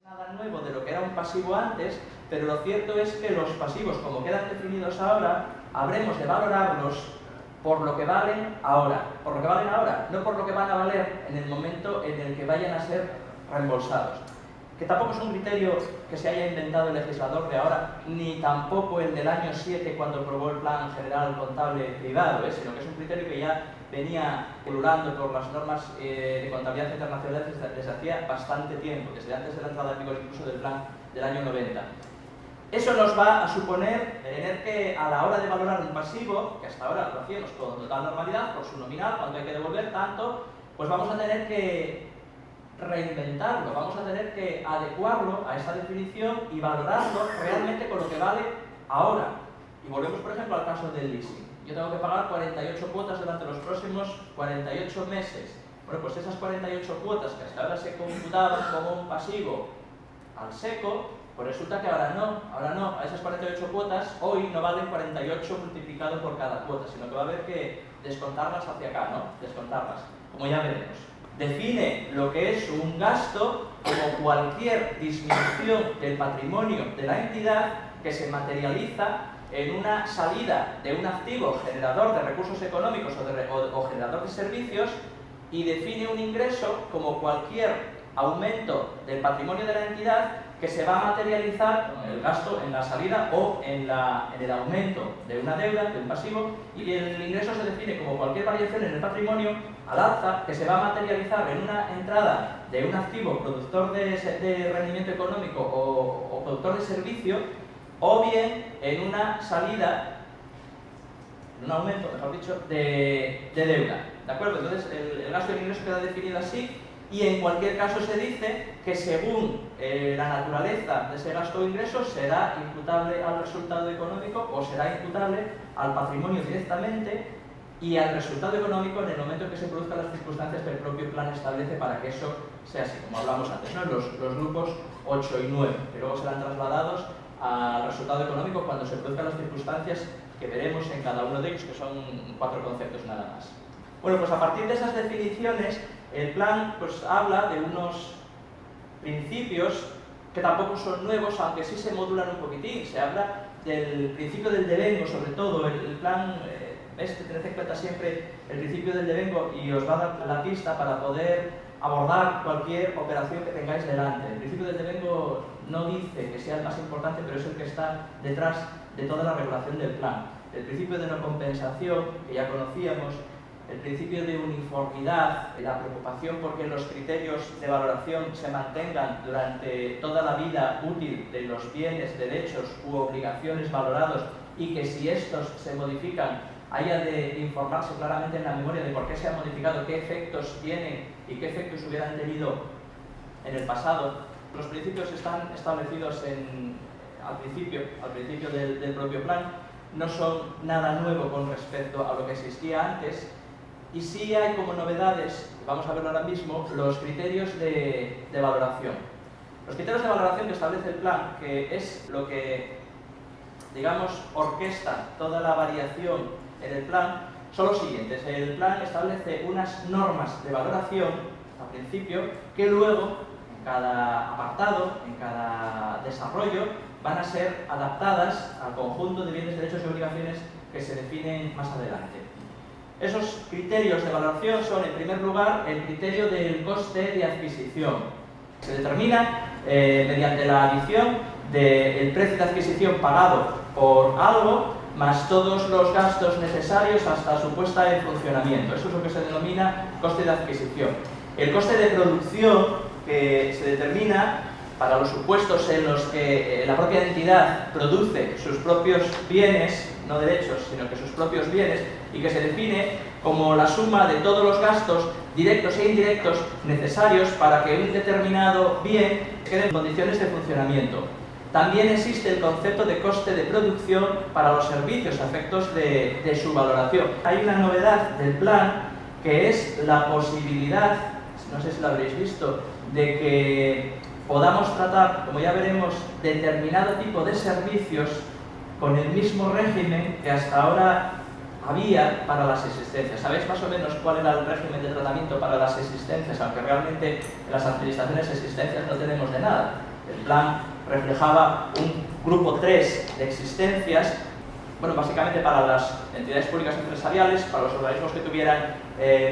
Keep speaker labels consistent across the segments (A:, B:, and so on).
A: Nada nuevo de lo que era un pasivo antes, pero lo cierto es que los pasivos, como quedan definidos ahora, habremos de valorarlos por lo que valen ahora. Por lo que valen ahora, no por lo que van a valer en el momento en el que vayan a ser reembolsados. Que tampoco es un criterio que se haya inventado el legislador de ahora, ni tampoco el del año 7 cuando aprobó el Plan General Contable Privado, sino que es un criterio que ya venía pululando por las normas de contabilidad internacional desde hacía bastante tiempo, desde antes de la entrada en vigor incluso del plan del año 90. Eso nos va a suponer tener que, a la hora de valorar un pasivo, que hasta ahora lo hacíamos con total normalidad, por su nominal, cuando hay que devolver tanto, pues vamos a tener que reinventarlo, vamos a tener que adecuarlo a esa definición y valorarlo realmente con lo que vale ahora. Y volvemos, por ejemplo, al caso del leasing. Yo tengo que pagar 48 cuotas durante los próximos 48 meses. Bueno, pues esas 48 cuotas que hasta ahora se computaban como un pasivo al seco, pues resulta que ahora no, a esas 48 cuotas hoy no valen 48 multiplicado por cada cuota, sino que va a haber que descontarlas hacia acá, ¿no? Descontarlas, como ya veremos. Define lo que es un gasto como cualquier disminución del patrimonio de la entidad que se materializa en una salida de un activo generador de recursos económicos o generador de servicios, y define un ingreso como cualquier aumento del patrimonio de la entidad que se va a materializar en el gasto, en la salida o en el aumento de una deuda, de un pasivo, y el ingreso se define como cualquier variación en el patrimonio al alza que se va a materializar en una entrada de un activo productor de rendimiento económico o productor de servicio, o bien en una salida, en un aumento, mejor dicho, de deuda. ¿De acuerdo? Entonces el gasto y el ingreso queda definido así. Y en cualquier caso se dice que según la naturaleza de ese gasto o ingreso será imputable al resultado económico o será imputable al patrimonio directamente y al resultado económico en el momento en que se produzcan las circunstancias que el propio plan establece para que eso sea así, como hablamos antes, ¿no? Los grupos 8 y 9, que luego serán trasladados al resultado económico cuando se produzcan las circunstancias que veremos en cada uno de ellos, que son 4 conceptos nada más. Bueno, pues a partir de esas definiciones, el plan pues habla de unos principios que tampoco son nuevos, aunque sí se modulan un poquitín. Se habla del principio del devengo, sobre todo. El plan tened en cuenta siempre el principio del devengo y os va a dar la pista para poder abordar cualquier operación que tengáis delante. El principio del devengo no dice que sea el más importante, pero es el que está detrás de toda la regulación del plan. El principio de no compensación, que ya conocíamos, el principio de uniformidad, la preocupación por que los criterios de valoración se mantengan durante toda la vida útil de los bienes, derechos u obligaciones valorados, y que si estos se modifican haya de informarse claramente en la memoria de por qué se han modificado, qué efectos tienen y qué efectos hubieran tenido en el pasado. Los principios están establecidos al principio del propio plan, no son nada nuevo con respecto a lo que existía antes. Y sí hay como novedades, vamos a verlo ahora mismo, los criterios de valoración. Los criterios de valoración que establece el plan, que es lo que, digamos, orquesta toda la variación en el plan, son los siguientes. El plan establece unas normas de valoración, al principio, que luego, en cada apartado, en cada desarrollo, van a ser adaptadas al conjunto de bienes, derechos y obligaciones que se definen más adelante. Esos criterios de valoración son, en primer lugar, el criterio del coste de adquisición. Se determina mediante la adición del precio de adquisición pagado por algo más todos los gastos necesarios hasta su puesta en funcionamiento. Eso es lo que se denomina coste de adquisición. El coste de producción, que se determina para los supuestos en los que la propia entidad produce sus propios bienes, no derechos, sino que sus propios bienes, y que se define como la suma de todos los gastos directos e indirectos necesarios para que un determinado bien quede en condiciones de funcionamiento. También existe el concepto de coste de producción para los servicios a efectos de su valoración. Hay una novedad del plan que es la posibilidad, no sé si lo habréis visto, de que podamos tratar, como ya veremos, determinado tipo de servicios con el mismo régimen que hasta ahora había para las existencias. ¿Sabéis más o menos cuál era el régimen de tratamiento para las existencias? Aunque realmente en las administraciones existencias no tenemos de nada. El plan reflejaba un grupo 3 de existencias, bueno, básicamente para las entidades públicas empresariales, para los organismos que tuvieran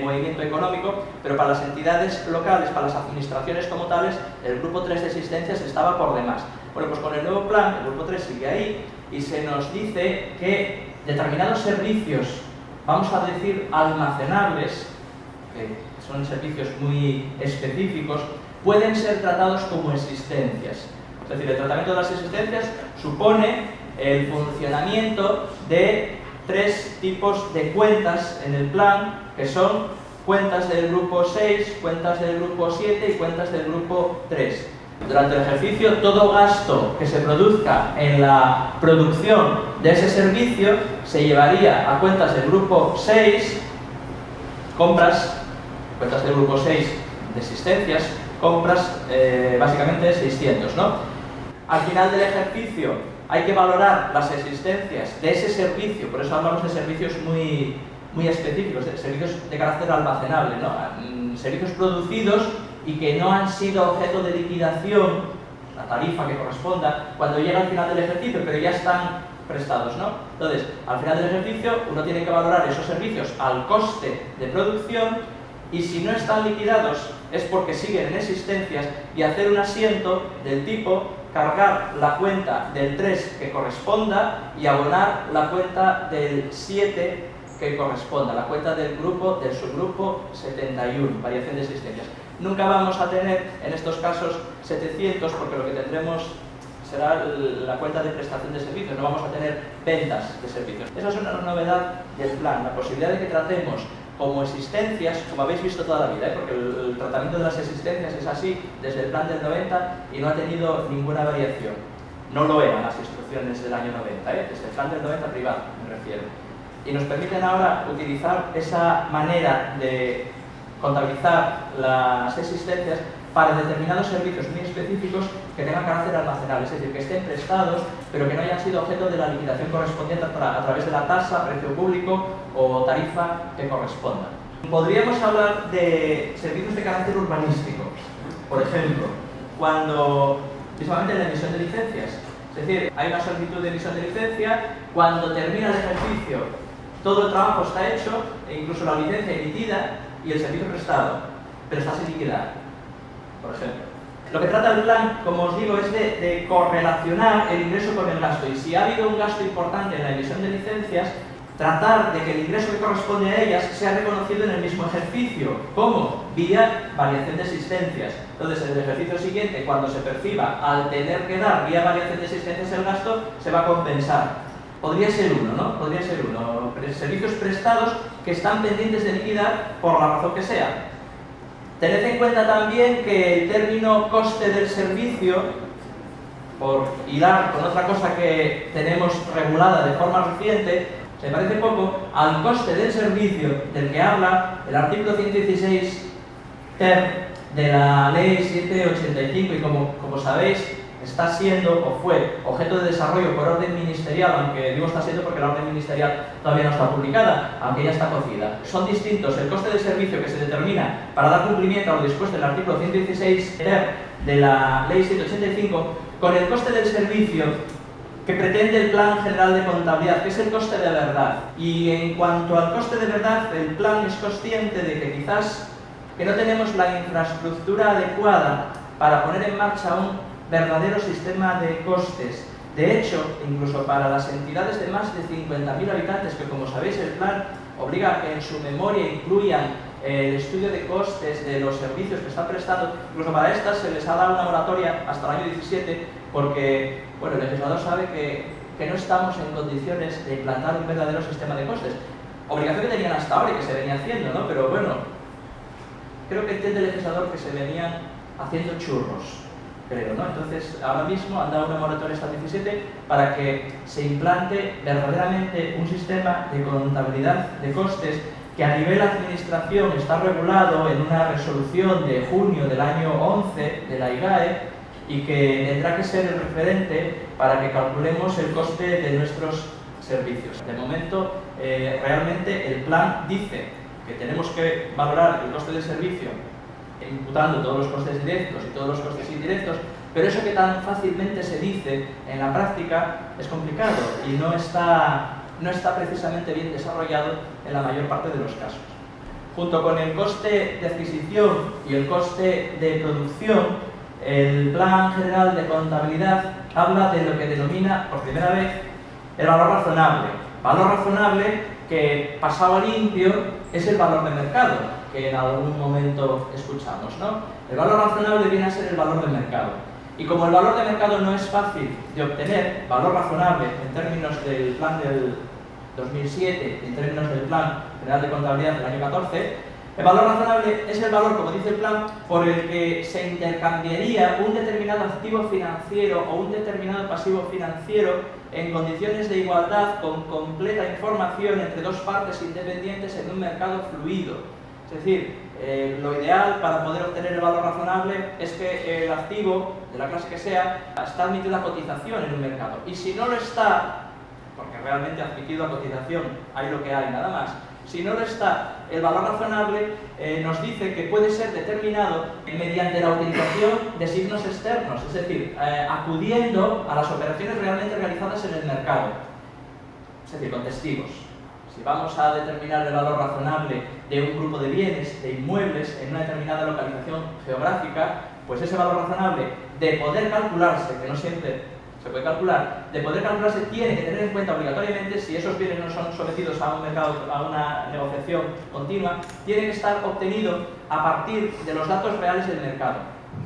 A: movimiento económico, pero para las entidades locales, para las administraciones como tales, el grupo 3 de existencias estaba por demás. Bueno, pues con el nuevo plan, el grupo 3 sigue ahí y se nos dice que determinados servicios, vamos a decir almacenables, que son servicios muy específicos, pueden ser tratados como existencias. Es decir, el tratamiento de las existencias supone el funcionamiento de 3 tipos de cuentas en el plan, que son cuentas del grupo 6, cuentas del grupo 7 y cuentas del grupo 3. Durante el ejercicio, todo gasto que se produzca en la producción de ese servicio se llevaría a cuentas del grupo 6, compras, cuentas del grupo 6 de existencias, compras básicamente 600, ¿no? Al final del ejercicio hay que valorar las existencias de ese servicio, por eso hablamos de servicios muy específicos, de servicios de carácter almacenable, ¿no? Servicios producidos y que no han sido objeto de liquidación, la tarifa que corresponda, cuando llega al final del ejercicio, pero ya están prestados, ¿no? Entonces, al final del ejercicio uno tiene que valorar esos servicios al coste de producción y si no están liquidados es porque siguen en existencias y hacer un asiento del tipo cargar la cuenta del 3 que corresponda y abonar la cuenta del 7 que corresponda, la cuenta del subgrupo 71, variación de existencias. Nunca vamos a tener en estos casos 700 porque lo que tendremos será la cuenta de prestación de servicios, no vamos a tener ventas de servicios. Esa es una novedad del plan, la posibilidad de que tratemos como existencias, como habéis visto toda la vida, porque el tratamiento de las existencias es así desde el plan del 90 y no ha tenido ninguna variación. No lo eran las instrucciones del año 90, desde el plan del 90 privado me refiero. Y nos permiten ahora utilizar esa manera de contabilizar las existencias para determinados servicios muy específicos que tengan carácter almacenable, es decir, que estén prestados pero que no hayan sido objeto de la liquidación correspondiente a través de la tasa, precio público o tarifa que corresponda. Podríamos hablar de servicios de carácter urbanístico, por ejemplo, cuando, principalmente en la emisión de licencias, es decir, hay una solicitud de emisión de licencia, cuando termina el ejercicio todo el trabajo está hecho, e incluso la licencia emitida y el servicio prestado, pero está sin liquidar, por ejemplo. Lo que trata el plan, como os digo, es de correlacionar el ingreso con el gasto. Y si ha habido un gasto importante en la emisión de licencias, tratar de que el ingreso que corresponde a ellas sea reconocido en el mismo ejercicio. ¿Cómo? Vía variación de existencias. Entonces, en el ejercicio siguiente, cuando se perciba al tener que dar vía variación de existencias el gasto, se va a compensar. Podría ser uno, ¿no? Podría ser uno. Servicios prestados que están pendientes de liquidar por la razón que sea. Tened en cuenta también que el término coste del servicio, por hilar con otra cosa que tenemos regulada de forma reciente, se parece poco al coste del servicio del que habla el artículo 116 ter de la ley 785 y como sabéis está siendo o fue objeto de desarrollo por orden ministerial, aunque digo está siendo porque la orden ministerial todavía no está publicada, aunque ya está cocida. Son distintos el coste del servicio que se determina para dar cumplimiento a lo dispuesto en el artículo 116 ter de la ley 785 con el coste del servicio que pretende el Plan General de Contabilidad, que es el coste de verdad. Y en cuanto al coste de verdad, el plan es consciente de que quizás que no tenemos la infraestructura adecuada para poner en marcha un verdadero sistema de costes. De hecho, incluso para las entidades de más de 50.000 habitantes, que como sabéis el plan obliga a que en su memoria incluyan el estudio de costes de los servicios que están prestando, incluso para estas se les ha dado una moratoria hasta el año 17 porque bueno, el legislador sabe que no estamos en condiciones de implantar un verdadero sistema de costes. Obligación que tenían hasta ahora y que se venía haciendo, ¿no? Pero bueno, creo que entiende el legislador que se venían haciendo churros. Creo, ¿no? Entonces, ahora mismo han dado una moratoria hasta el 17 para que se implante verdaderamente un sistema de contabilidad de costes que a nivel administración está regulado en una resolución de junio del año 11 de la IGAE y que tendrá que ser el referente para que calculemos el coste de nuestros servicios. De momento, realmente el plan dice que tenemos que valorar el coste del servicio imputando todos los costes directos y todos los costes indirectos, pero eso que tan fácilmente se dice en la práctica es complicado y no está precisamente bien desarrollado en la mayor parte de los casos. Junto con el coste de adquisición y el coste de producción, el Plan General de Contabilidad habla de lo que denomina por primera vez el valor razonable. Valor razonable que, pasado a limpio, es el valor de mercado, que en algún momento escuchamos, ¿no? El valor razonable viene a ser el valor de mercado. Y como el valor de mercado no es fácil de obtener, valor razonable en términos del plan del 2007, en términos del Plan General de Contabilidad del año 14, el valor razonable es el valor, como dice el plan, por el que se intercambiaría un determinado activo financiero o un determinado pasivo financiero en condiciones de igualdad con completa información entre dos partes independientes en un mercado fluido. Es decir, lo ideal para poder obtener el valor razonable es que el activo, de la clase que sea, está admitido a cotización en un mercado. Y si no lo está, porque realmente admitido a cotización hay lo que hay, nada más, si no lo está, el valor razonable nos dice que puede ser determinado mediante la utilización de signos externos, es decir, acudiendo a las operaciones realmente realizadas en el mercado, es decir, con testigos. Si vamos a determinar el valor razonable de un grupo de bienes, de inmuebles, en una determinada localización geográfica, pues ese valor razonable, de poder calcularse, que no siempre se puede calcular, de poder calcularse tiene que tener en cuenta obligatoriamente, si esos bienes no son sometidos a un mercado, a una negociación continua, tiene que estar obtenido a partir de los datos reales del mercado.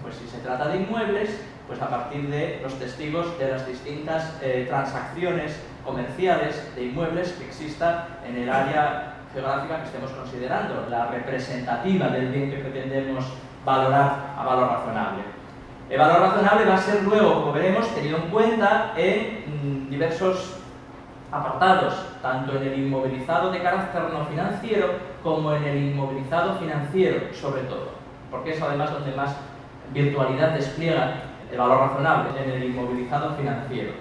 A: Pues si se trata de inmuebles, pues a partir de los testigos de las distintas transacciones comerciales de inmuebles que existan en el área geográfica que estemos considerando, la representativa del bien que pretendemos valorar a valor razonable. El valor razonable va a ser luego, como veremos, tenido en cuenta en diversos apartados, tanto en el inmovilizado de carácter no financiero como en el inmovilizado financiero, sobre todo, porque es además donde más virtualidad despliega el valor razonable, en el inmovilizado financiero.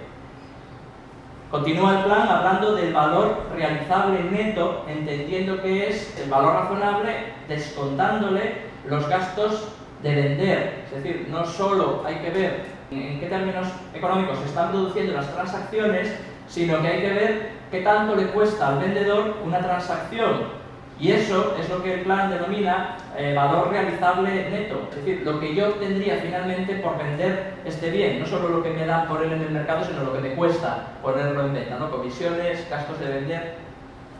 A: Continúa el plan hablando del valor realizable neto, entendiendo que es el valor razonable descontándole los gastos de vender, es decir, no solo hay que ver en qué términos económicos se están produciendo las transacciones, sino que hay que ver qué tanto le cuesta al vendedor una transacción. Y eso es lo que el plan denomina valor realizable neto, es decir, lo que yo obtendría finalmente por vender este bien, no solo lo que me dan por él en el mercado, sino lo que me cuesta ponerlo en venta, ¿no? Comisiones, gastos de vender,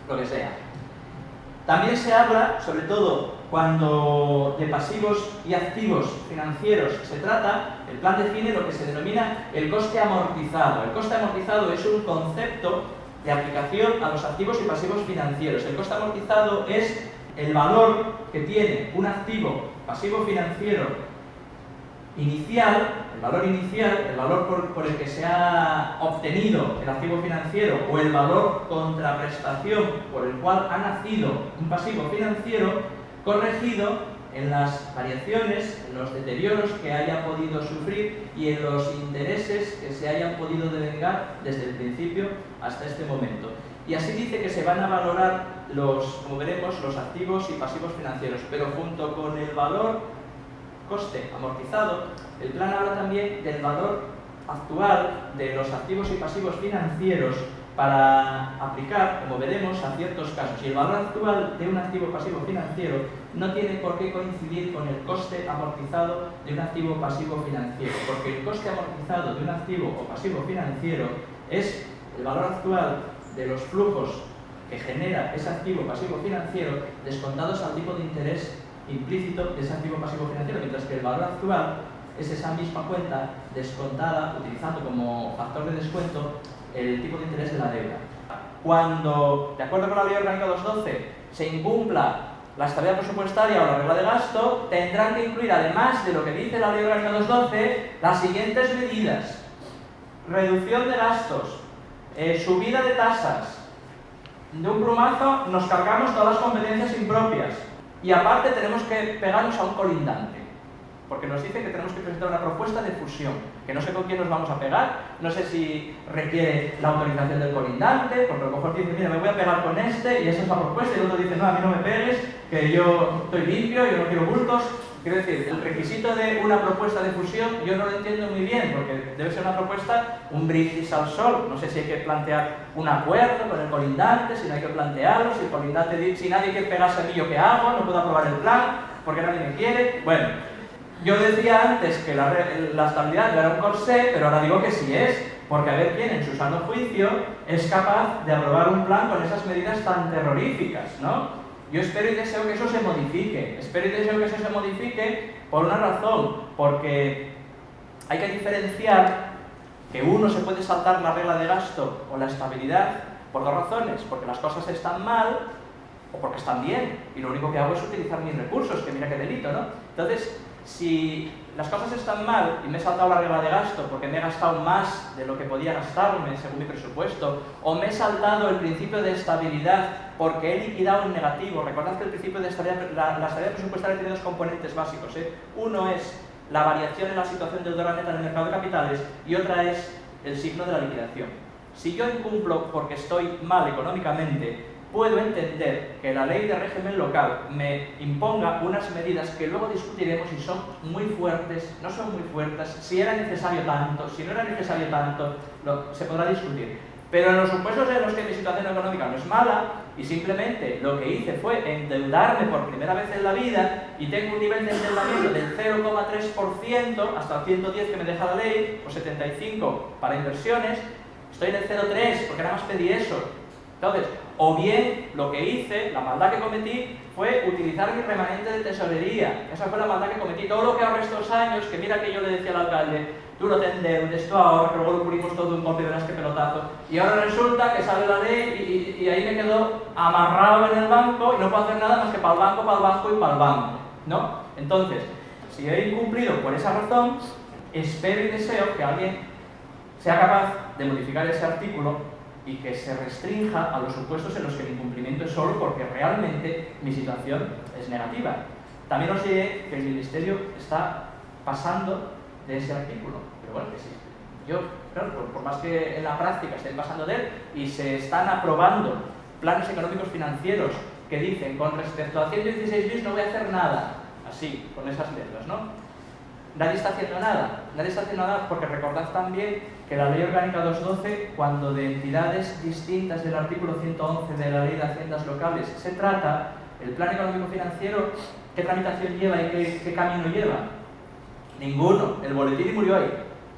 A: lo que sea. También se habla, sobre todo cuando de pasivos y activos financieros se trata, el plan define lo que se denomina el coste amortizado. El coste amortizado es un concepto de aplicación a los activos y pasivos financieros. El coste amortizado es el valor que tiene un activo pasivo financiero inicial, el valor por el que se ha obtenido el activo financiero o el valor contraprestación por el cual ha nacido un pasivo financiero, corregido en las variaciones, en los deterioros que haya podido sufrir y en los intereses que se hayan podido devengar desde el principio hasta este momento. Y así dice que se van a valorar como veremos, los activos y pasivos financieros, pero junto con el valor coste amortizado, el plan habla también del valor actual de los activos y pasivos financieros para aplicar, como veremos, a ciertos casos. Y el valor actual de un activo pasivo financiero no tiene por qué coincidir con el coste amortizado de un activo pasivo financiero, porque el coste amortizado de un activo o pasivo financiero es el valor actual de los flujos que genera ese activo pasivo financiero descontados al tipo de interés implícito de ese activo pasivo financiero, mientras que el valor actual es esa misma cuenta descontada, utilizando como factor de descuento el tipo de interés de la deuda. Cuando, de acuerdo con la Ley Orgánica 212, se incumpla la estabilidad presupuestaria o la regla de gasto, tendrán que incluir, además de lo que dice la Ley Orgánica 212, las siguientes medidas: reducción de gastos, subida de tasas. De un plumazo nos cargamos todas las competencias impropias y aparte tenemos que pegarnos a un colindante. porque nos dice que tenemos que presentar una propuesta de fusión, que no sé con quién nos vamos a pegar, no sé si requiere la autorización del colindante, porque a lo mejor dice, mira, me voy a pegar con este, y esa es la propuesta, y el otro dice, no, a mí no me pegues, que yo estoy limpio, yo no quiero bultos. Quiero decir, el requisito de una propuesta de fusión yo no lo entiendo muy bien, porque debe ser una propuesta, un brindis al sol. No sé si hay que plantear un acuerdo con el colindante, si no hay que plantearlo, si el colindante dice, si nadie quiere pegarse a mí, ¿yo qué hago? No puedo aprobar el plan, porque nadie me quiere. Bueno, yo decía antes que la estabilidad no era un corsé, pero ahora digo que sí es, porque a ver quién en su sano juicio es capaz de aprobar un plan con esas medidas tan terroríficas, ¿no? Yo espero y deseo que eso se modifique. Espero y deseo que eso se modifique por una razón, porque hay que diferenciar que uno se puede saltar la regla de gasto o la estabilidad por dos razones, porque las cosas están mal o porque están bien, y lo único que hago es utilizar mis recursos, que mira qué delito, ¿no? Entonces, si las cosas están mal y me he saltado la regla de gasto porque me he gastado más de lo que podía gastarme según mi presupuesto, o me he saltado el principio de estabilidad porque he liquidado en negativo. Recordad que el principio de estabilidad, la estabilidad presupuestaria tiene dos componentes básicos, ¿eh? Uno es la variación en la situación deudora neta en el mercado de capitales, y otra es el signo de la liquidación. Si yo incumplo porque estoy mal económicamente, puedo entender que la ley de régimen local me imponga unas medidas que luego discutiremos si son muy fuertes, no son muy fuertes, si era necesario tanto, si no era necesario tanto, se podrá discutir. Pero en los supuestos en los que mi situación económica no es mala y simplemente lo que hice fue endeudarme por primera vez en la vida y tengo un nivel de endeudamiento del 0,3% hasta el 110 que me deja la ley, o 75 para inversiones, estoy en el 0,3 porque nada más pedí eso. Entonces, o bien lo que hice, la maldad que cometí, fue utilizar mi remanente de tesorería. Esa fue la maldad que cometí. Todo lo que ahorré estos años, que mira que yo le decía al alcalde, tú no te endeudes, tú ahorra, que luego lo pulimos todo de un golpe y verás qué pelotazo. Y ahora resulta que sale la ley y ahí me quedo amarrado en el banco y no puedo hacer nada más que para el banco y para el banco, ¿no? Entonces, si he incumplido por esa razón, espero y deseo que alguien sea capaz de modificar ese artículo y que se restrinja a los supuestos en los que el incumplimiento es solo porque realmente mi situación es negativa. También os diré que el Ministerio está pasando de ese artículo, pero bueno, que sí. Yo, claro, por más que en la práctica estén pasando de él y se están aprobando planes económicos financieros que dicen, con respecto a 116 bis no voy a hacer nada, así, con esas letras, ¿no? Nadie está haciendo nada porque recordad también que la Ley Orgánica 212, cuando de entidades distintas del artículo 111 de la Ley de Haciendas Locales se trata, el plan económico financiero, ¿qué tramitación lleva y qué camino lleva? Ninguno. El boletín murió ahí,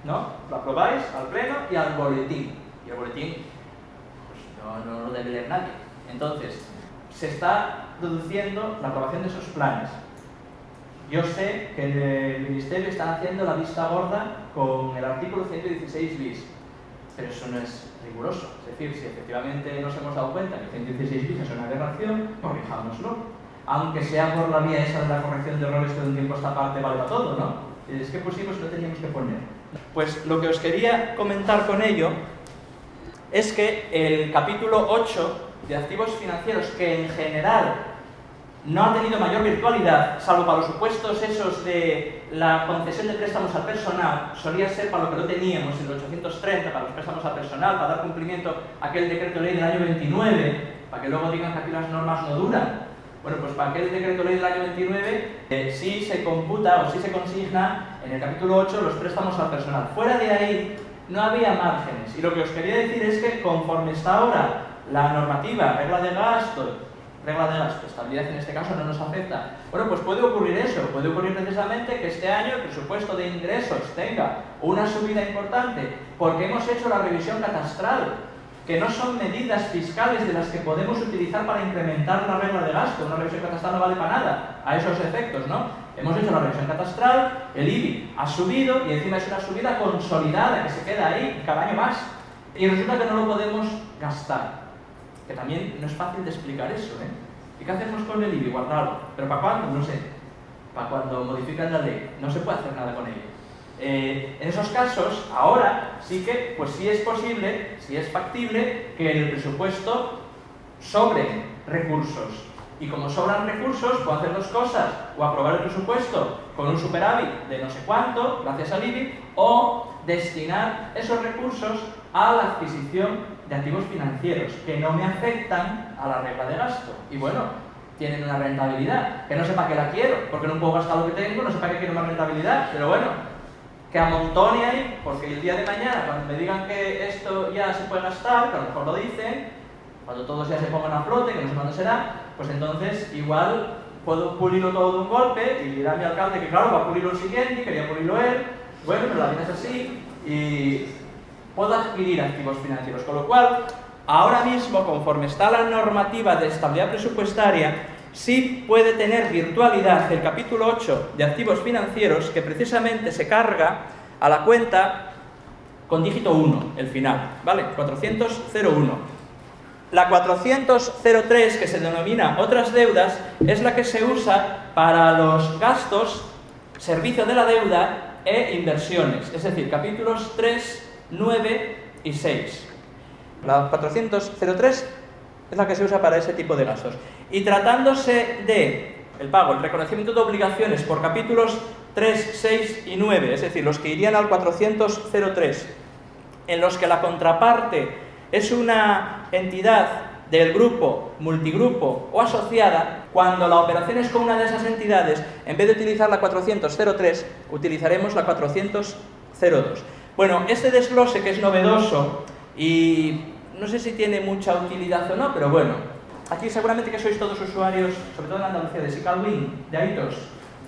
A: ¿no? Lo aprobáis al pleno y al boletín. Y el boletín, pues no lo debe leer nadie. Entonces, se está produciendo la aprobación de esos planes. Yo sé que en el Ministerio están haciendo la vista gorda con el artículo 116 bis, pero eso no es riguroso. Es decir, si efectivamente nos hemos dado cuenta que 116 bis es una aberración, corrijámoslo. Aunque sea por la vía esa de la corrección de errores que de un tiempo a esta parte vale para todo, ¿no? Es que pusimos y lo teníamos que poner. Pues lo que os quería comentar con ello es que el capítulo 8 de activos financieros, que en general no ha tenido mayor virtualidad, salvo para los supuestos esos de la concesión de préstamos al personal, solía ser para lo que no teníamos en el 830, para los préstamos al personal, para dar cumplimiento a aquel decreto ley del año 29, para que luego digan que aquí las normas no duran. Bueno, pues para aquel decreto ley del año 29 sí se computa o sí se consigna en el capítulo 8 los préstamos al personal. Fuera de ahí no había márgenes. Y lo que os quería decir es que conforme está ahora la normativa, regla de gasto, estabilidad en este caso no nos afecta. Bueno, pues puede ocurrir eso, puede ocurrir precisamente que este año el presupuesto de ingresos tenga una subida importante porque hemos hecho la revisión catastral, que no son medidas fiscales de las que podemos utilizar para incrementar la regla de gasto. Una revisión catastral no vale para nada a esos efectos, ¿no? Hemos hecho la revisión catastral, el IBI ha subido y encima es una subida consolidada que se queda ahí cada año más. Y resulta que no lo podemos gastar. Que también no es fácil de explicar eso, ¿eh? ¿Y qué hacemos con el IBI? Guardarlo. ¿Pero para cuándo? No sé. Para cuando modifican la ley. No se puede hacer nada con ello. En esos casos, ahora sí que, pues sí es posible, sí es factible que en el presupuesto sobren recursos. Y como sobran recursos, puedo hacer dos cosas: o aprobar el presupuesto con un superávit de no sé cuánto, gracias al IBI, o destinar esos recursos a la adquisición de activos financieros que no me afectan a la regla de gasto. Y bueno, tienen una rentabilidad, que no sé para qué la quiero, porque no puedo gastar lo que tengo, no sé para qué quiero más rentabilidad, pero bueno, que amontone ahí, porque el día de mañana, cuando me digan que esto ya se puede gastar, que a lo mejor lo dicen, cuando todos ya se pongan a flote, que no sé cuándo será, pues entonces igual puedo pulirlo todo de un golpe y dirá mi alcalde que claro, va a pulirlo el siguiente, quería pulirlo él, bueno, pero la vida es así, y puedo adquirir activos financieros, con lo cual, ahora mismo, conforme está la normativa de estabilidad presupuestaria, sí puede tener virtualidad el capítulo 8 de activos financieros, que precisamente se carga a la cuenta con dígito 1, el final, ¿vale? 400.01. La 400.03, que se denomina otras deudas, es la que se usa para los gastos, servicio de la deuda e inversiones, es decir, capítulos 3, 9 y 6. La 400.03 es la que se usa para ese tipo de gastos. Y tratándose de el pago, el reconocimiento de obligaciones por capítulos 3, 6 y 9, es decir, los que irían al 400.03, en los que la contraparte es una entidad del grupo, multigrupo o asociada, cuando la operación es con una de esas entidades, en vez de utilizar la 400.03, utilizaremos la 400.02. Bueno, este desglose, que es novedoso y no sé si tiene mucha utilidad o no, pero bueno, aquí seguramente que sois todos usuarios, sobre todo en Andalucía, de SICALWIN, de AITOS,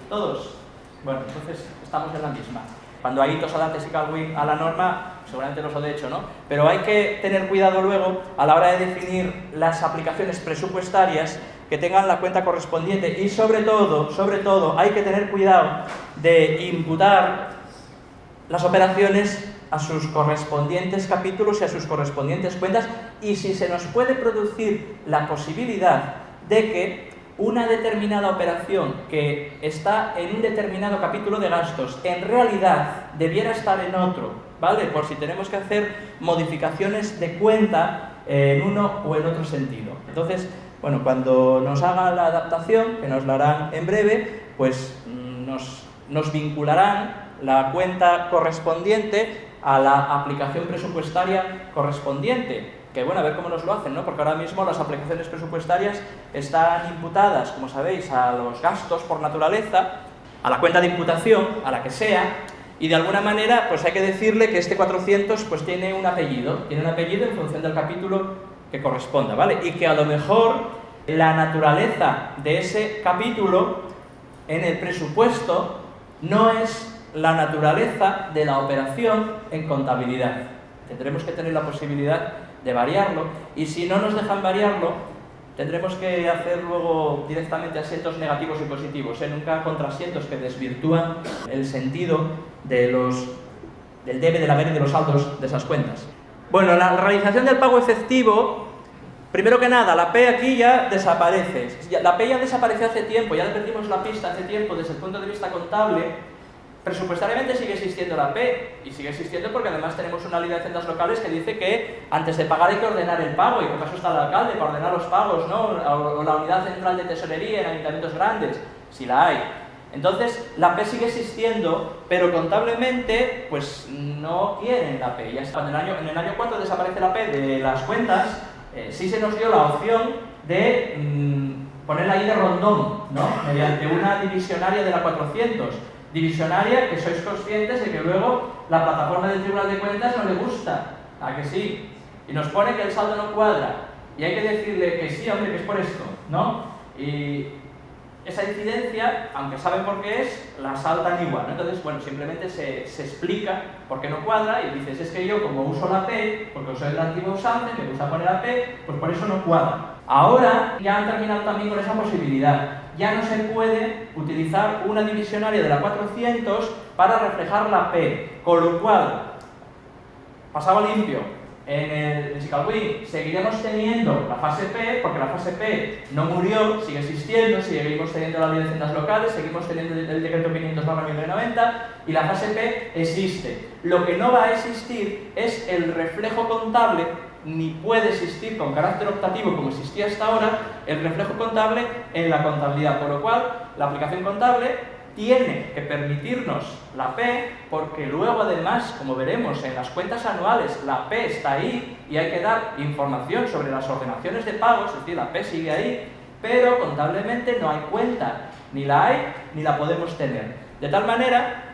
A: todos. Bueno, entonces estamos en la misma. Cuando AITOS adapte SICALWIN a la norma, seguramente los he hecho, ¿no? Pero hay que tener cuidado luego a la hora de definir las aplicaciones presupuestarias que tengan la cuenta correspondiente y sobre todo, hay que tener cuidado de imputar las operaciones a sus correspondientes capítulos y a sus correspondientes cuentas, y si se nos puede producir la posibilidad de que una determinada operación que está en un determinado capítulo de gastos en realidad debiera estar en otro, ¿vale? Por si tenemos que hacer modificaciones de cuenta en uno o en otro sentido. Entonces, bueno, cuando nos hagan la adaptación, que nos la harán en breve, pues nos vincularán la cuenta correspondiente a la aplicación presupuestaria correspondiente. Que bueno, a ver cómo nos lo hacen, ¿no? Porque ahora mismo las aplicaciones presupuestarias están imputadas, como sabéis, a los gastos por naturaleza, a la cuenta de imputación, a la que sea, y de alguna manera pues hay que decirle que este 400 pues tiene un apellido en función del capítulo que corresponda, ¿vale? Y que a lo mejor la naturaleza de ese capítulo en el presupuesto no es la naturaleza de la operación en contabilidad. Tendremos que tener la posibilidad de variarlo, y si no nos dejan variarlo, tendremos que hacer luego directamente asientos negativos y positivos, nunca contrasientos que desvirtúan el sentido del debe, del haber y de los saldos de esas cuentas. Bueno, la realización del pago efectivo, primero que nada, la P aquí ya desaparece. La P ya desapareció hace tiempo, ya le perdimos la pista hace tiempo desde el punto de vista contable. Presupuestariamente sigue existiendo la P, y sigue existiendo porque además tenemos una ley de haciendas locales que dice que antes de pagar hay que ordenar el pago, y por eso está el alcalde, para ordenar los pagos, ¿no? O la unidad central de tesorería en ayuntamientos grandes, si la hay. Entonces, la P sigue existiendo, pero contablemente, pues no quieren la P. Ya está. Cuando en el año 4 desaparece la P de las cuentas, sí se nos dio la opción de ponerla ahí de rondón, ¿no? Mediante una divisionaria de la 400. Divisionaria que sois conscientes de que luego la plataforma del Tribunal de Cuentas no le gusta, ¿a que sí? Y nos pone que el saldo no cuadra, y hay que decirle que sí, hombre, que es por esto, ¿no? Y esa incidencia, aunque saben por qué es, la saltan igual, ¿no? Entonces, bueno, simplemente se explica por qué no cuadra, y dices, es que yo como uso la P, porque soy el antiguo usante, me gusta poner la P, pues por eso no cuadra. Ahora ya han terminado también con esa posibilidad. Ya no se puede utilizar una divisionaria de la 400 para reflejar la P, con lo cual, pasado limpio, en el SICALWIN seguiremos teniendo la fase P, porque la fase P no murió, sigue existiendo, seguimos teniendo la ley de haciendas locales, seguimos teniendo el decreto 500/1990, y la fase P existe. Lo que no va a existir es el reflejo contable ni puede existir con carácter optativo como existía hasta ahora el reflejo contable en la contabilidad, por lo cual la aplicación contable tiene que permitirnos la P, porque luego además, como veremos en las cuentas anuales, la P está ahí y hay que dar información sobre las ordenaciones de pagos, es decir, la P sigue ahí, pero contablemente no hay cuenta, ni la hay ni la podemos tener. De tal manera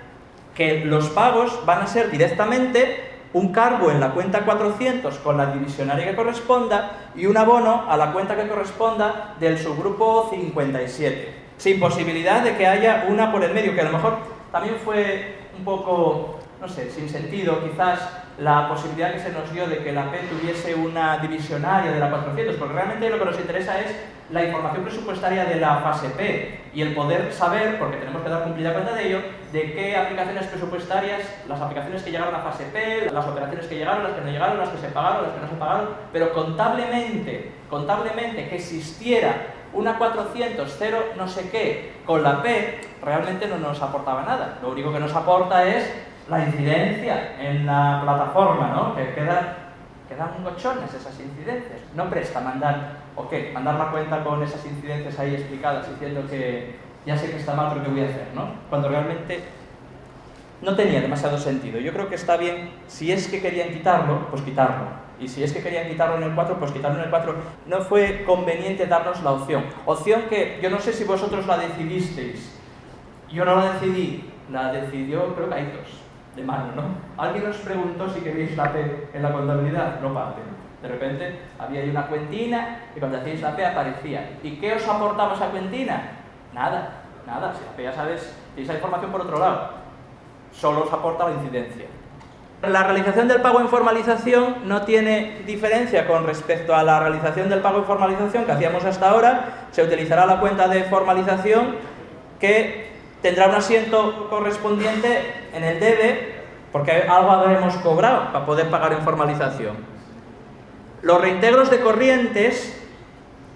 A: que los pagos van a ser directamente un cargo en la cuenta 400 con la divisionaria que corresponda y un abono a la cuenta que corresponda del subgrupo 57, sin posibilidad de que haya una por el medio, que a lo mejor también fue un poco, no sé, sin sentido quizás la posibilidad que se nos dio de que la P tuviese una divisionaria de la 400, porque realmente lo que nos interesa es la información presupuestaria de la fase P y el poder saber, porque tenemos que dar cumplida cuenta de ello, de qué aplicaciones presupuestarias, las aplicaciones que llegaron a fase P, las operaciones que llegaron, las que no llegaron, las que se pagaron, las que no se pagaron, pero contablemente que existiera una 400, 0 no sé qué, con la P, realmente no nos aportaba nada. Lo único que nos aporta es la incidencia en la plataforma, ¿no? Que quedan gochones esas incidencias. No presta mandar la cuenta con esas incidencias ahí explicadas, diciendo que ya sé que está mal, pero ¿qué voy a hacer, no? Cuando realmente no tenía demasiado sentido. Yo creo que está bien, si es que querían quitarlo, pues quitarlo. Y si es que querían quitarlo en el 4, pues quitarlo en el 4. No fue conveniente darnos la opción. Opción que yo no sé si vosotros la decidisteis. Yo no la decidí, la decidió, creo que Aitos, de mano, ¿no? Alguien os preguntó si queréis la P en la contabilidad, no parte. De repente había ahí una cuentina y cuando hacíais la P aparecía. ¿Y qué os aportaba esa cuentina? Nada. Si la P ya sabes, tenéis la información por otro lado. Solo os aporta la incidencia. La realización del pago en formalización no tiene diferencia con respecto a la realización del pago en formalización que hacíamos hasta ahora. Se utilizará la cuenta de formalización que tendrá un asiento correspondiente en el debe, porque algo habremos cobrado para poder pagar en formalización. Los reintegros de corrientes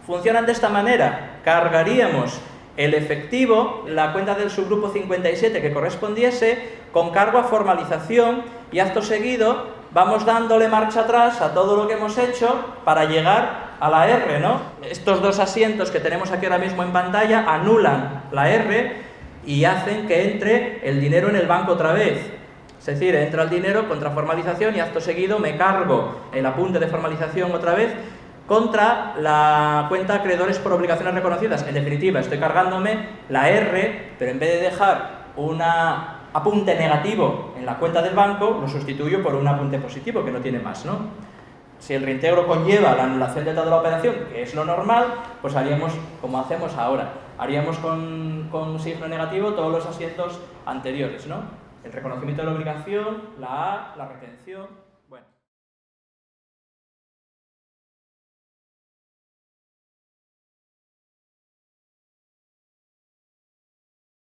A: funcionan de esta manera. Cargaríamos el efectivo, la cuenta del subgrupo 57 que correspondiese, con cargo a formalización y acto seguido vamos dándole marcha atrás a todo lo que hemos hecho para llegar a la R, ¿no? Estos dos asientos que tenemos aquí ahora mismo en pantalla anulan la R y hacen que entre el dinero en el banco otra vez. Es decir, entra el dinero contra formalización y acto seguido me cargo el apunte de formalización otra vez contra la cuenta acreedores por obligaciones reconocidas. En definitiva, estoy cargándome la R, pero en vez de dejar un apunte negativo en la cuenta del banco, lo sustituyo por un apunte positivo, que no tiene más, ¿no? Si el reintegro conlleva la anulación de toda la operación, que es lo normal, pues haríamos como hacemos ahora. Haríamos con signo negativo todos los asientos anteriores, ¿no? El reconocimiento de la obligación, la A, la retención.